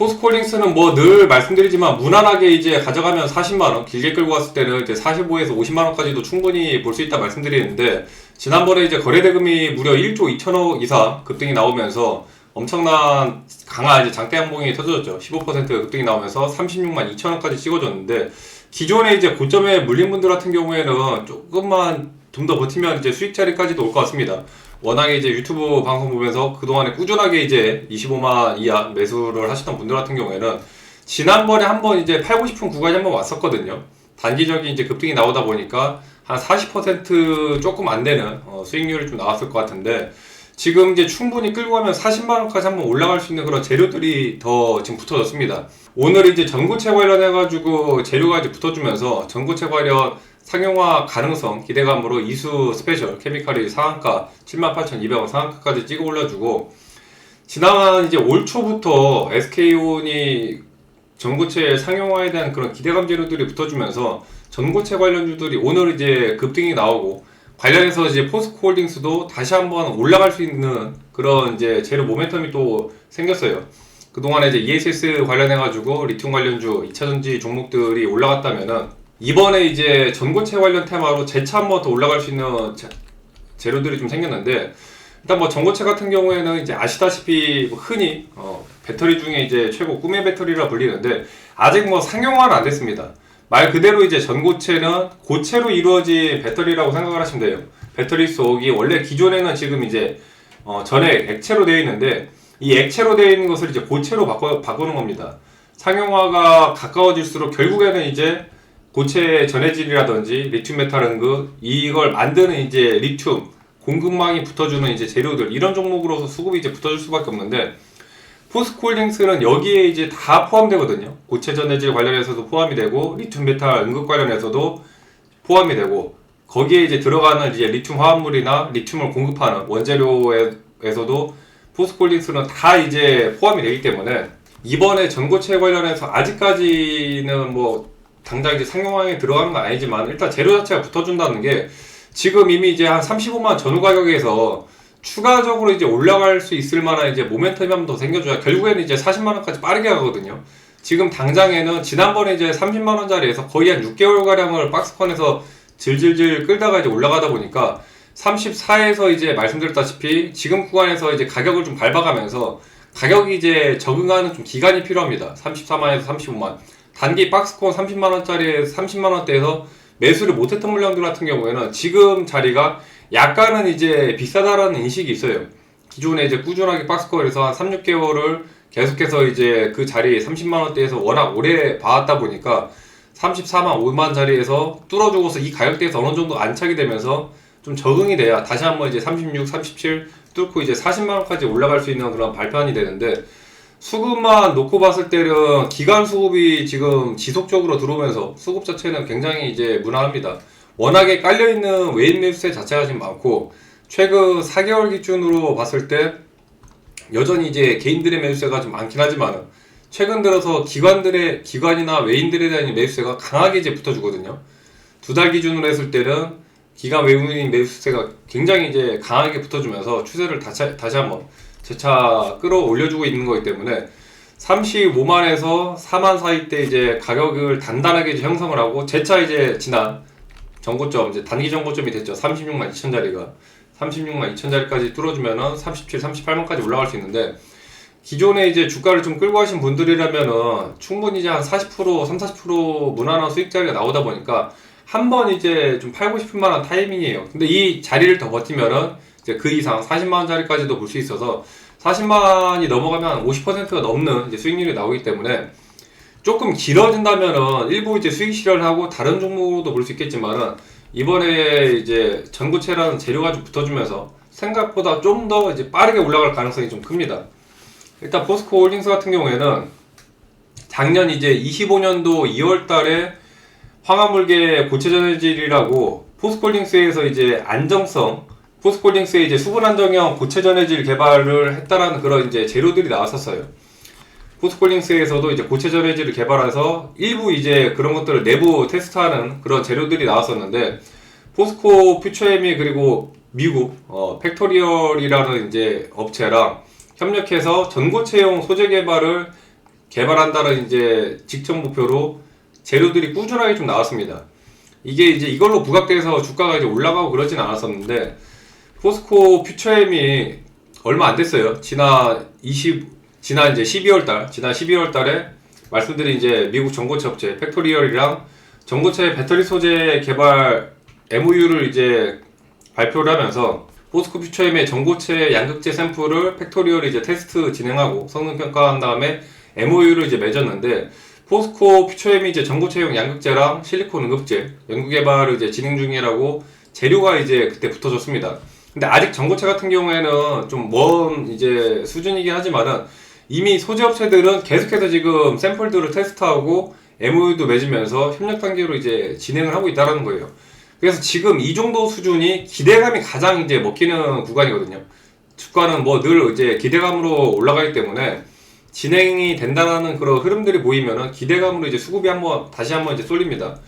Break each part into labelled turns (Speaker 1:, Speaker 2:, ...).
Speaker 1: 포스코홀딩스는 뭐 늘 말씀드리지만 무난하게 이제 가져가면 40만원, 길게 끌고 갔을 때는 이제 45에서 50만원까지도 충분히 볼 수 있다 말씀드리는데, 지난번에 이제 거래대금이 무려 1조 2천억 이상 급등이 나오면서 엄청난 강한 이제 장대 양봉이 터졌죠. 15% 급등이 나오면서 36만 2천원까지 찍어줬는데, 기존에 이제 고점에 물린 분들 같은 경우에는 조금만 좀 더 버티면 이제 수익 자리까지도 올 것 같습니다. 워낙에 이제 유튜브 방송 보면서 그동안에 꾸준하게 이제 25만 이하 매수를 하시던 분들 같은 경우에는 지난번에 한번 이제 팔고 싶은 구간이 한번 왔었거든요. 단기적인 이제 급등이 나오다 보니까 한 40% 조금 안 되는 수익률이 좀 나왔을 것 같은데, 지금 이제 충분히 끌고 가면 40만원까지 한번 올라갈 수 있는 그런 재료들이 더 지금 붙어졌습니다. 오늘 이제 전고체 관련해가지고 재료가 이제 붙어주면서 전고체 관련 상용화 가능성 기대감으로 이수 스페셜 케미칼이 상한가 78,200원 상한가까지 찍어 올려주고, 지난 이제 올 초부터 SK온이 전고체 상용화에 대한 그런 기대감 재료들이 붙어주면서 전고체 관련주들이 오늘 이제 급등이 나오고, 관련해서 이제 포스코홀딩스도 다시 한번 올라갈 수 있는 그런 이제 재료 모멘텀이 또 생겼어요. 그동안에 이제 ESS 관련해가지고 리튬 관련주 2차전지 종목들이 올라갔다면은, 이번에 이제 전고체 관련 테마로 재차 한번 더 올라갈 수 있는 재료들이 좀 생겼는데, 일단 뭐 전고체 같은 경우에는 이제 아시다시피 흔히 배터리 중에 이제 최고 꿈의 배터리라 불리는데, 아직 뭐 상용화는 안 됐습니다. 말 그대로 이제 전고체는 고체로 이루어진 배터리라고 생각을 하시면 돼요. 배터리 속이 원래 기존에는 지금 이제 전에 액체로 되어 있는데, 이 액체로 되어 있는 것을 이제 고체로 바꾸는 겁니다. 상용화가 가까워질수록 결국에는 이제 고체 전해질이라든지 리튬 메탈 응급, 이걸 만드는 이제 리튬 공급망이 붙어주는 이제 재료들, 이런 종목으로서 수급이 이제 붙어줄 수밖에 없는데, 포스코홀딩스는 여기에 이제 다 포함되거든요. 고체 전해질 관련해서도 포함이 되고, 리튬 메탈 응급 관련해서도 포함이 되고, 거기에 이제 들어가는 이제 리튬 화합물이나 리튬을 공급하는 원재료에서도 포스코홀딩스는 다 이제 포함이 되기 때문에, 이번에 전고체 관련해서 아직까지는 뭐 당장 이제 상용화에 들어가는 건 아니지만, 일단 재료 자체가 붙어준다는 게 지금 이미 이제 한 35만 전후 가격에서 추가적으로 이제 올라갈 수 있을 만한 이제 모멘텀이 한 번 더 생겨줘야 결국에는 이제 40만원까지 빠르게 가거든요. 지금 당장에는 지난번에 이제 30만원짜리에서 거의 한 6개월가량을 박스권에서 질질질 끌다가 이제 올라가다 보니까 34에서 이제 말씀드렸다시피 지금 구간에서 이제 가격을 좀 밟아가면서 가격이 이제 적응하는 좀 기간이 필요합니다. 34만에서 35만. 단기 박스권 30만원짜리 30만원대에서 매수를 못했던 물량들 같은 경우에는 지금 자리가 약간은 이제 비싸다라는 인식이 있어요. 기존에 이제 꾸준하게 박스권에서 한 3, 6개월을 계속해서 이제 그 자리 30만원대에서 워낙 오래 봐왔다 보니까 34만, 5만 자리에서 뚫어주고서 이 가격대에서 어느 정도 안착이 되면서 좀 적응이 돼야 다시 한번 이제 36, 37 뚫고 이제 40만원까지 올라갈 수 있는 그런 발판이 되는데, 수급만 놓고 봤을 때는 기간 수급이 지금 지속적으로 들어오면서 수급 자체는 굉장히 이제 무난합니다. 워낙에 깔려있는 외인 매수세 자체가 지금 많고, 최근 4개월 기준으로 봤을 때 여전히 이제 개인들의 매수세가 좀 많긴 하지만, 최근 들어서 기관이나 외인들에 대한 매수세가 강하게 이제 붙어주거든요. 2달 기준으로 했을 때는 기관 외국인 매수세가 굉장히 이제 강하게 붙어주면서 추세를 다시 한번 재차 끌어올려주고 있는 거기 때문에 35만에서 4만 사이 때 이제 가격을 단단하게 이제 형성을 하고, 재차 이제 지난 전고점, 이제 단기 전고점이 됐죠. 36만 2천자리가 36만 2천자리까지 뚫어주면은 37, 38만까지 올라갈 수 있는데, 기존에 이제 주가를 좀 끌고 하신 분들이라면은 충분히 이제 한 40%, 30-40% 무난한 수익자리가 나오다 보니까 한번 이제 좀 팔고 싶을 만한 타이밍이에요. 근데 이 자리를 더 버티면은 이제 그 이상 40만원짜리까지도 볼 수 있어서 40만이 넘어가면 50%가 넘는 이제 수익률이 나오기 때문에, 조금 길어진다면은 일부 이제 수익 실현을 하고 다른 종목으로도 볼 수 있겠지만은, 이번에 이제 전고체라는 재료가 좀 붙어주면서 생각보다 좀 더 이제 빠르게 올라갈 가능성이 좀 큽니다. 일단 포스코홀딩스 같은 경우에는 작년 이제 25년도 2월 달에 황화물계 고체전해질이라고 포스코홀딩스에서 이제 포스코홀딩스의 이제 수분 안정형 고체전해질 개발을 했다라는 그런 이제 재료들이 나왔었어요. 포스코홀딩스에서도 이제 고체전해질을 개발해서 일부 이제 그런 것들을 내부 테스트하는 그런 재료들이 나왔었는데, 포스코 퓨처엠이 그리고 미국 팩토리얼이라는 이제 업체랑 협력해서 전고체용 소재 개발을 개발한다는 이제 직전 목표로 재료들이 꾸준하게 좀 나왔습니다. 이게 이제 이걸로 부각돼서 주가가 이제 올라가고 그러진 않았었는데, 포스코 퓨처엠이 얼마 안 됐어요. 지난 이제 12월 달에 말씀드린 이제 미국 전고체 업체 팩토리얼이랑 전고체 배터리 소재 개발 MOU를 이제 발표를 하면서, 포스코 퓨처엠의 전고체 양극재 샘플을 팩토리얼이 이제 테스트 진행하고 성능 평가한 다음에 MOU를 이제 맺었는데, 포스코 퓨처엠이 이제 전고체용 양극재랑 실리콘 응급재 연구 개발을 이제 진행 중이라고 재료가 이제 그때 붙어졌습니다. 근데 아직 전고체 같은 경우에는 좀 먼 이제 수준이긴 하지만은, 이미 소재 업체들은 계속해서 지금 샘플들을 테스트하고 MOU도 맺으면서 협력 단계로 이제 진행을 하고 있다는 거예요. 그래서 지금 이 정도 수준이 기대감이 가장 이제 먹히는 구간이거든요. 주가는 뭐 늘 이제 기대감으로 올라가기 때문에 진행이 된다는 그런 흐름들이 보이면은 기대감으로 이제 수급이 다시 한번 이제 쏠립니다.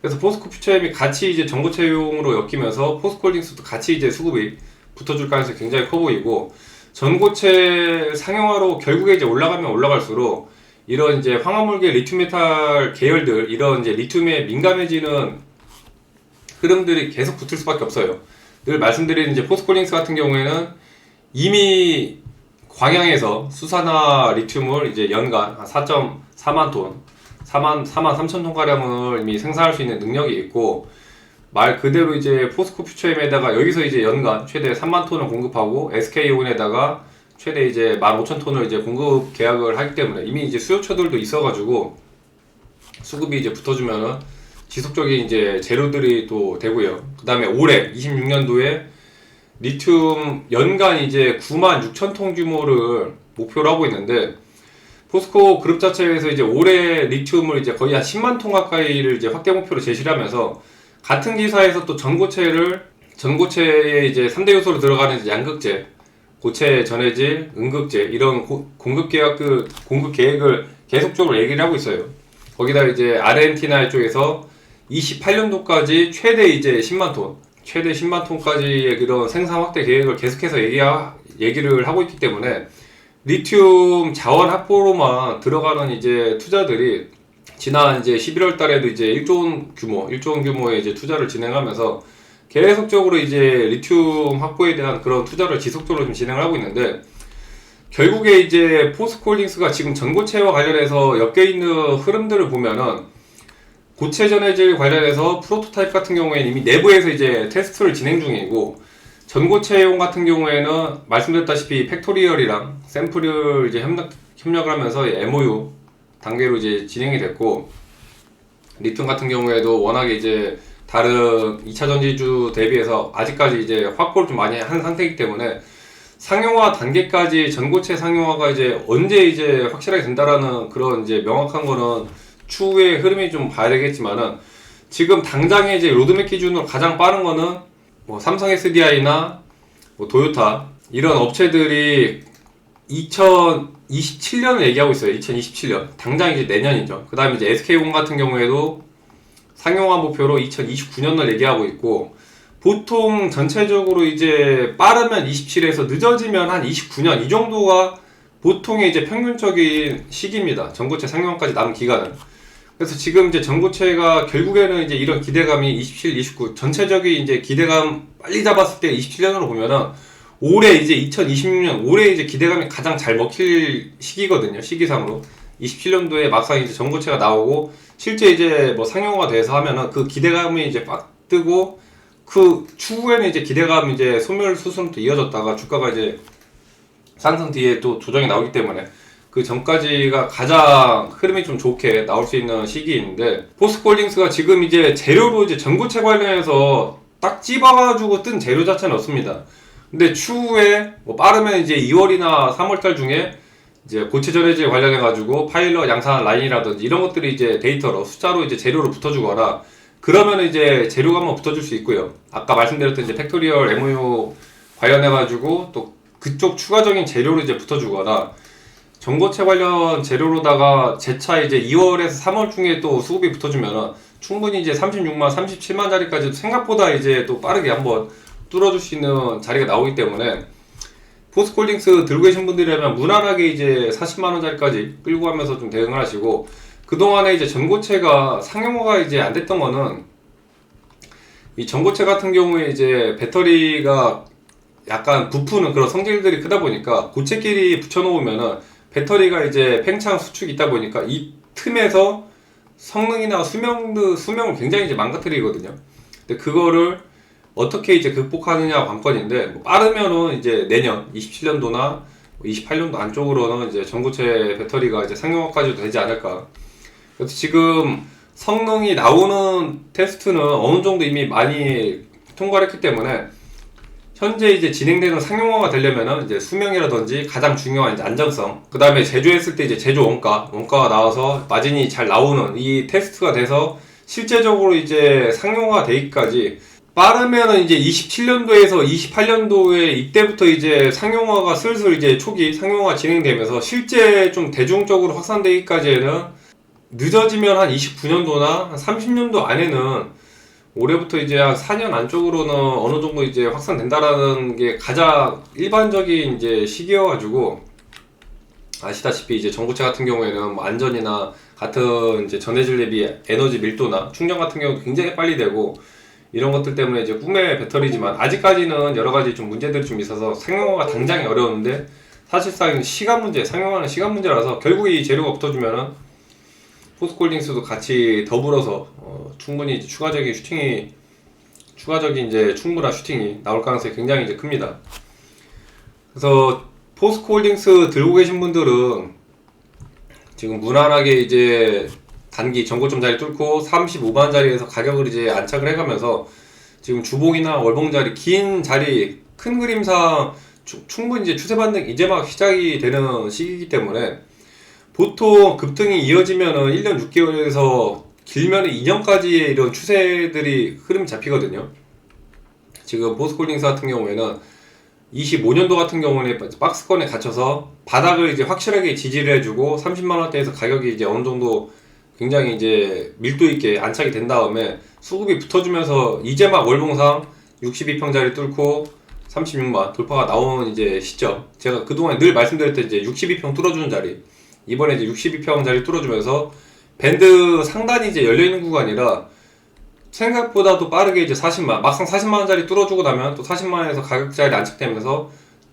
Speaker 1: 그래서 포스코 퓨처엠이 같이 이제 전고체용으로 엮이면서 포스코홀딩스도 같이 이제 수급이 붙어줄 가능성이 굉장히 커 보이고, 전고체 상용화로 결국에 이제 올라가면 올라갈수록 이런 이제 황화물계 리튬 메탈 계열들, 이런 이제 리튬에 민감해지는 흐름들이 계속 붙을 수밖에 없어요. 늘 말씀드리는 이제 포스코홀딩스 같은 경우에는 이미 광양에서 수산화 리튬을 이제 연간 한 4.4만 톤, 4만 3천 톤 가량을 이미 생산할 수 있는 능력이 있고, 말 그대로 이제 포스코 퓨처엠에다가 여기서 이제 연간 최대 3만 톤을 공급하고, SK온에다가 최대 이제 15,000톤을 이제 공급 계약을 하기 때문에 이미 이제 수요처들도 있어가지고 수급이 이제 붙어주면은 지속적인 이제 재료들이 또 되고요. 그 다음에 올해 26년도에 리튬 연간 이제 96,000톤 규모를 목표로 하고 있는데, 포스코 그룹 자체에서 이제 올해 리튬을 이제 거의 한 10만 톤 가까이를 이제 확대 목표로 제시를 하면서, 같은 기사에서 또 전고체에 이제 3대 요소로 들어가는 이제 양극재, 고체 전해질, 응급재 이런 공급 계획을 계속적으로 얘기를 하고 있어요. 거기다 이제 아르헨티나 쪽에서 28년도까지 최대 이제 10만 톤까지의 그런 생산 확대 계획을 계속해서 얘기를 하고 있기 때문에, 리튬 자원 확보로만 들어가는 이제 투자들이 지난 이제 11월 달에도 이제 1조 원 규모의 이제 투자를 진행하면서 계속적으로 이제 리튬 확보에 대한 그런 투자를 지속적으로 좀 진행을 하고 있는데, 결국에 이제 포스코홀딩스가 지금 전고체와 관련해서 엮여있는 흐름들을 보면은, 고체 전해질 관련해서 프로토타입 같은 경우에는 이미 내부에서 이제 테스트를 진행 중이고, 전고체용 같은 경우에는 말씀드렸다시피 팩토리얼이랑 샘플을 이제 협력을 하면서 MOU 단계로 이제 진행이 됐고, 리튬 같은 경우에도 워낙에 이제 다른 2차 전지주 대비해서 아직까지 이제 확보를 좀 많이 한 상태이기 때문에, 상용화 단계까지 전고체 상용화가 이제 언제 이제 확실하게 된다라는 그런 이제 명확한 거는 추후의 흐름이 좀 봐야 되겠지만은, 지금 당장의 이제 로드맵 기준으로 가장 빠른 거는 뭐 삼성 SDI나 뭐 도요타 이런 업체들이 2027년을 얘기하고 있어요. 2027년. 당장 이제 내년이죠. 그 다음에 이제 SK온 같은 경우에도 상용화 목표로 2029년을 얘기하고 있고, 보통 전체적으로 이제 빠르면 27에서 늦어지면 한 29년 이 정도가 보통의 이제 평균적인 시기입니다. 전고체 상용화까지 남은 기간은. 그래서 지금 이제 전고체가 결국에는 이제 이런 기대감이 27, 29 전체적인 이제 기대감 빨리 잡았을 때 27년으로 보면은 올해 이제 2026년 올해 이제 기대감이 가장 잘 먹힐 시기거든요. 시기상으로 27년도에 막상 이제 전고체가 나오고 실제 이제 뭐 상용화가 돼서 하면은 그 기대감이 이제 빡 뜨고, 그 추후에는 이제 기대감이 이제 소멸수순으로 이어졌다가 주가가 이제 상승 뒤에 또 조정이 나오기 때문에 그 전까지가 가장 흐름이 좀 좋게 나올 수 있는 시기인데, 포스코홀딩스가 지금 이제 재료로 이제 전고체 관련해서 딱 집어가지고 뜬 재료 자체는 없습니다. 근데 추후에 뭐 빠르면 이제 2월이나 3월달 중에 이제 고체 전해질 관련해가지고 파일럿 양산 라인이라든지 이런 것들이 이제 데이터로 숫자로 이제 재료로 붙어주거나, 그러면 이제 재료가 한번 붙어줄 수 있고요. 아까 말씀드렸던 이제 팩토리얼 MOU 관련해가지고 또 그쪽 추가적인 재료로 이제 붙어주거나, 전고체 관련 재료로다가 재차 이제 2월에서 3월 중에 또 수급이 붙어주면은 충분히 이제 36만, 37만 자리까지 생각보다 이제 또 빠르게 한번 뚫어줄 수 있는 자리가 나오기 때문에, 포스코홀딩스 들고 계신 분들이라면 무난하게 이제 40만원짜리까지 끌고 가면서 좀 대응을 하시고, 그동안에 이제 전고체가 상용화가 이제 안 됐던 거는, 이 전고체 같은 경우에 이제 배터리가 약간 부푸는 그런 성질들이 크다 보니까 고체끼리 붙여놓으면은 배터리가 이제 팽창 수축이 있다 보니까 이 틈에서 성능이나 수명을 굉장히 이제 망가뜨리거든요. 근데 그거를 어떻게 이제 극복하느냐 관건인데, 뭐 빠르면은 이제 내년 27년도나 28년도 안쪽으로는 이제 전고체 배터리가 이제 상용화까지도 되지 않을까. 그래서 지금 성능이 나오는 테스트는 어느 정도 이미 많이 통과를 했기 때문에, 현재 이제 진행되는 상용화가 되려면은 이제 수명이라든지 가장 중요한 이제 안전성, 그 다음에 제조했을 때 이제 제조 원가가 나와서 마진이 잘 나오는 이 테스트가 돼서 실제적으로 이제 상용화 되기까지 빠르면은 이제 27년도에서 28년도에 이때부터 이제 상용화가 슬슬 이제 초기 상용화 진행되면서 실제 좀 대중적으로 확산되기까지는 늦어지면 한 29년도나 한 30년도 안에는, 올해부터 이제 한 4년 안쪽으로는 어느 정도 이제 확산된다라는 게 가장 일반적인 이제 시기여가지고, 아시다시피 이제 전고체 같은 경우에는 뭐 안전이나 같은 이제 전해질 대비 에너지 밀도나 충전 같은 경우 굉장히 빨리 되고, 이런 것들 때문에 이제 꿈의 배터리지만 아직까지는 여러 가지 좀 문제들이 좀 있어서 상용화가 당장이 어려운데, 사실상 시간 문제, 상용화는 시간 문제라서 결국 이 재료가 붙어주면은 포스코홀딩스도 같이 더불어서 충분히 이제 추가적인 이제 충분한 슈팅이 나올 가능성이 굉장히 이제 큽니다. 그래서 포스코홀딩스 들고 계신 분들은 지금 무난하게 이제 단기 전고점 자리 뚫고 35만 자리에서 가격을 이제 안착을 해가면서 지금 주봉이나 월봉 자리, 긴 자리, 큰 그림상 충분히 이제 추세 반등 이제 막 시작이 되는 시기이기 때문에, 보통 급등이 이어지면은 1년 6개월에서 길면은 2년까지의 이런 추세들이 흐름이 잡히거든요. 지금 포스코홀딩스 같은 경우에는 25년도 같은 경우는 박스권에 갇혀서 바닥을 이제 확실하게 지지를 해주고 30만원대에서 가격이 이제 어느 정도 굉장히 이제 밀도 있게 안착이 된 다음에 수급이 붙어주면서 이제 막 월봉상 62평짜리 뚫고 36만 돌파가 나오는 이제 시점, 제가 그동안 늘 말씀드렸던 이제 62평 뚫어주는 자리, 이번에 이제 62평 자리 뚫어주면서 밴드 상단이 이제 열려있는 구간이라 생각보다도 빠르게 이제 40만, 막상 40만원 자리 뚫어주고 나면 또 40만원에서 가격 자리 안착되면서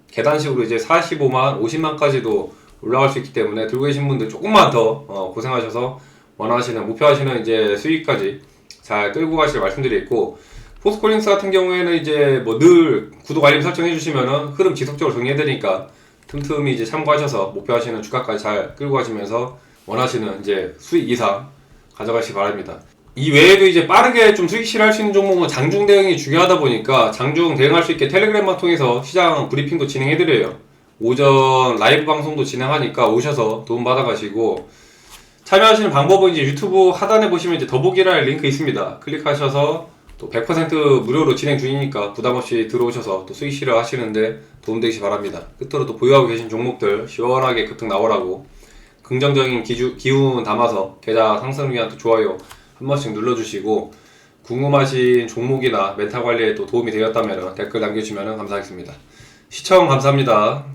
Speaker 1: 계단식으로 이제 45만, 50만까지도 올라갈 수 있기 때문에 들고 계신 분들 조금만 더 고생하셔서 원하시는, 목표하시는 이제 수익까지 잘 끌고 가실 말씀드리겠고, 포스코홀딩스 같은 경우에는 이제 뭐 늘 구독 알림 설정해 주시면은 흐름 지속적으로 정리해드리니까 틈틈이 이제 참고하셔서 목표하시는 주가까지 잘 끌고 가시면서 원하시는 이제 수익 이상 가져가시기 바랍니다. 이 외에도 이제 빠르게 좀 수익 실할 수 있는 종목은 장중 대응이 중요하다 보니까 장중 대응할 수 있게 텔레그램만 통해서 시장 브리핑도 진행해드려요. 오전 라이브 방송도 진행하니까 오셔서 도움 받아가시고, 참여하시는 방법은 이제 유튜브 하단에 보시면 이제 더보기란 링크 있습니다. 클릭하셔서 또 100% 무료로 진행 중이니까 부담없이 들어오셔서 또 수익 실현 하시는데 도움되시기 바랍니다. 끝으로 또 보유하고 계신 종목들 시원하게 급등 나오라고 긍정적인 기운 담아서 계좌 상승을 위한 또 좋아요 한 번씩 눌러주시고, 궁금하신 종목이나 멘탈 관리에 또 도움이 되었다면 댓글 남겨주시면 감사하겠습니다. 시청 감사합니다.